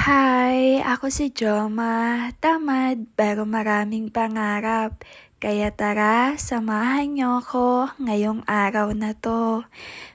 Hi, ako si Joma. Tamad pero maraming pangarap. Kaya tara, samahan niyo ako ngayong araw na to.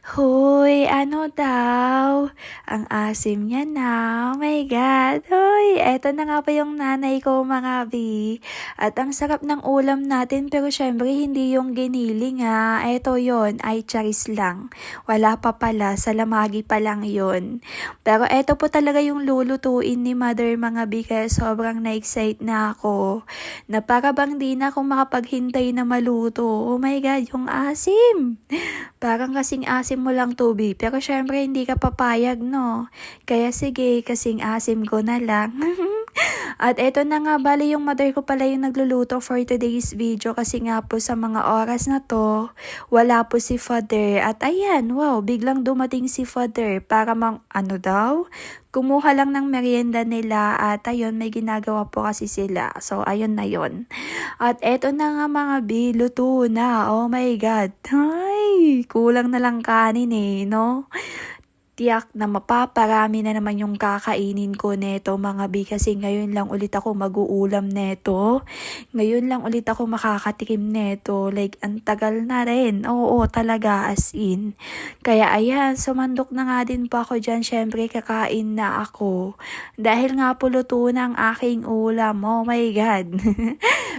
Huy, ano daw? Ang asim niya na. Oh my God. Hoy, eto na nga pa yung nanay ko mga bi. At ang sarap ng ulam natin pero syempre hindi yung giniling ha. Eto yon ay charis lang. Wala pa pala, salamagi pa lang yon. Pero eto po talaga yung lulutuin ni Mother mga bi kaya sobrang na-excite na ako. Na para bang di na ako makapaghintay na maluto. Oh my God, yung asim! Parang kasing asim mo lang tubi. Pero syempre hindi ka papayag no. Kaya sige, kasing asim ko na lang. At eto na nga, bali yung mother ko pala yung nagluluto for today's video kasi nga po sa mga oras na to, wala po si father. At ayan, wow, biglang dumating si father para ano daw? Kumuha lang ng merienda nila at ayun, may ginagawa po kasi sila. So, ayun na yon. At eto na nga mga bi, luto na. Oh my God. Ay, kulang na lang kanin no? Tiyak na mapaparami na naman yung kakainin ko neto mga bi kasi ngayon lang ulit ako mag-uulam neto. Ngayon lang ulit ako makakatikim neto. Like, ang tagal na rin. Oo, talaga as in. Kaya ayan, sumandok na nga din po ako dyan. Syempre, kakain na ako. Dahil nga po luto na ang aking ulam. Oh my God.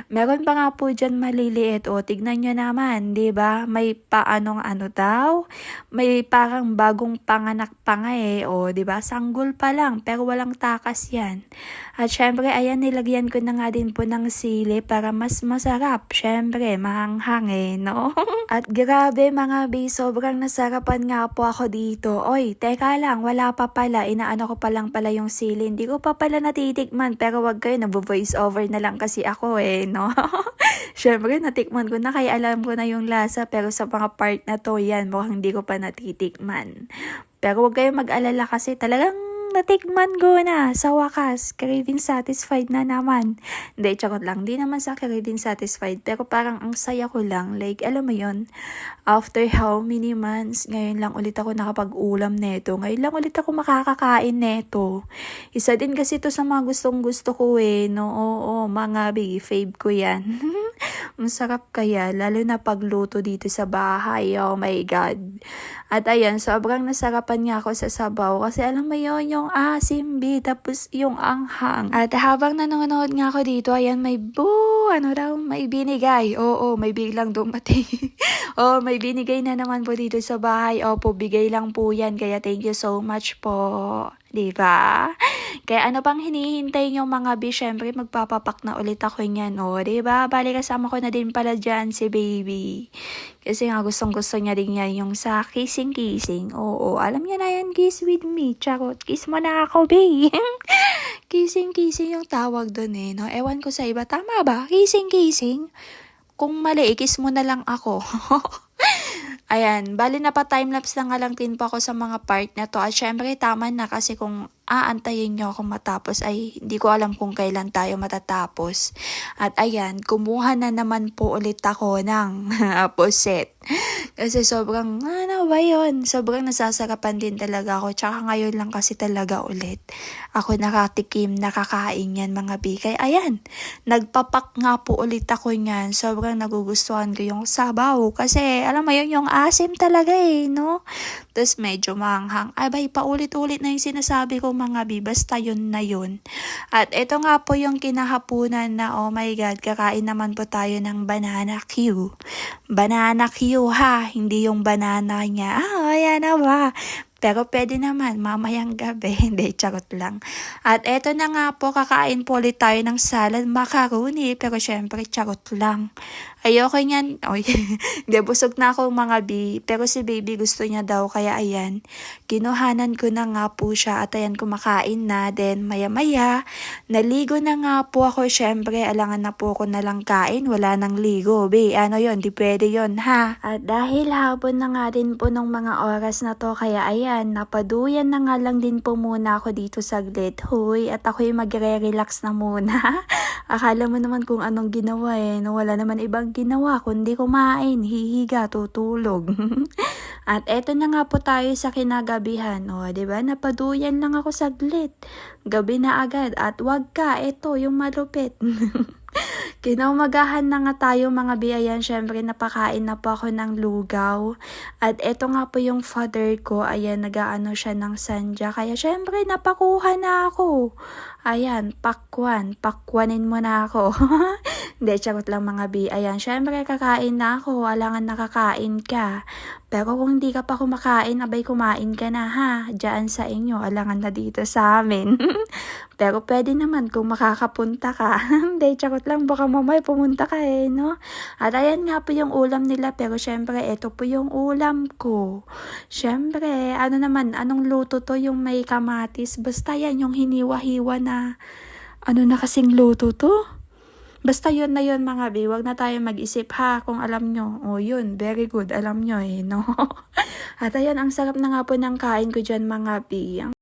Meron pa nga po dyan maliliit. O, tignan nyo naman, di ba? May paanong ano daw? May parang bagong panganak pa nga o 'di ba? Sanggol pa lang pero walang takas 'yan. At syempre ayan nilagyan ko na nga din po ng sili para mas masarap. Syempre mahanghang no? At grabe mga bi, sobrang nasarapan nga po ako dito. Oy, teka lang, wala pa pala. Inaano ko pa lang pala yung sili. Hindi ko pa pala natitikman pero wag kayo, nagvo-voice over na lang kasi ako no? Syempre, natikman ko na kaya alam ko na yung lasa pero sa mga part na to, yan, mukhang hindi ko pa natitikman. Pero huwag kayong mag-alala kasi talagang natikman ko na sa wakas. Craving satisfied na naman. Hindi, charot lang. Di naman sa craving satisfied. Pero parang ang saya ko lang. Like, alam mo yon, after how many months, ngayon lang ulit ako nakapag-ulam neto. Ngayon lang ulit ako makakakain neto. Isa din kasi to sa mga gustong gusto ko no? Oo, mga big fave ko yan. Masarap kaya, lalo na pagluto dito sa bahay. Oh my God. At ayan, sobrang nasarapan nga ako sa sabaw kasi alam mo yun, yung asim tapos yung anghang. At habang nanonood nga ako dito, ayan, ano daw, may binigay. Oo, may biglang dumating. Oo, may binigay na naman po dito sa bahay. Opo, bigay lang po yan. Kaya thank you so much po. Diba? Kaya ano pang hinihintay nyo mga bi? Syempre magpapapak na ulit ako niyan, diba? Bali kasama ko na din pala dyan si baby. Kasi nga gustong gusto niya din yan yung sa kissing. Oo, alam niya na yan, kiss with me. Charot, kiss mo na ako, babe. Kissing yung tawag doon no? Ewan ko sa iba, tama ba? Kissing. Kung mali, kiss mo na lang ako. Ayan, bali na pa timelapse na nga lang din po ako sa mga part na to. At syempre tama na kasi kung aantayin nyo ako matapos ay hindi ko alam kung kailan tayo matatapos. At ayan, kumuha na naman po ulit ako ng puset. Kasi sobrang, ano ba yun? Sobrang nasasarapan din talaga ako. Tsaka ngayon lang kasi talaga ulit. Ako nakatikim, nakakain yan mga bikay. Ayan, nagpapak nga po ulit ako niyan. Sobrang nagugustuhan ko yung sabaw. Kasi alam mo yun, yung asim talaga no? Tapos medyo manghang. Abay, paulit-ulit na yung sinasabi ko mga bi. Basta yun na yun. At ito nga po yung kinahapunan na, oh my God, kakain naman po tayo ng banana Q. Banana Q ha, hindi yung banana niya. Ayan na ba? Pero pwede naman, mamayang gabi. Hindi, charot lang. At eto na nga po, kakain po ulit tayo ng salad macaroni. Pero syempre, charot lang. Ayoko niyan. Oy, hindi, busog na ako mga bi. Pero si baby gusto niya daw. Kaya ayan, kinuhanan ko na nga po siya. At ayan, kumakain na. Then maya-maya, naligo na nga po ako. Syempre, alangan na po ako nalang kain. Wala nang ligo. Be, ano yon, di pwede yon ha. At dahil hapon na nga din po nung mga oras na to. Kaya ayan, napaduyan na nga lang din po muna ako dito saglit. Huy, at ako'y magre-relax na muna. Akala mo naman kung anong ginawa no? Wala naman ibang ginawa kundi kumain, hihiga, tutulog. At eto na nga po tayo sa kinagabihan. O, di ba? Napaduyan lang ako saglit. Gabi na agad. At wag ka, eto, yung malupit. Kinaumagahan na nga tayo mga biyayan. Syempre, napakain na po ako ng lugaw. At eto nga po yung father ko. Ayan, nagaano siya ng sandya. Kaya syempre, napakuha na ako. Ayan, pakwanin mo na ako. Hindi, charot lang mga bi. Ayan, syempre kakain na ako. Alangan nakakain ka. Pero kung hindi ka pa kumakain, abay kumain ka na ha. Diyan sa inyo, alangan na dito sa amin. Pero pwede naman kung makakapunta ka. Hindi, charot lang. Baka mamay pumunta ka no? At ayan nga po yung ulam nila. Pero syempre, ito po yung ulam ko. Syempre, ano naman, anong luto to? Yung may kamatis. Basta yan, yung hiniwa-hiwa na ano na kasing luto to? Basta yun na yun mga bi, wag na tayo mag-isip ha kung alam nyo. O yun, very good, alam nyo no? At ayan, ang sarap na nga po ng kain ko dyan mga bi.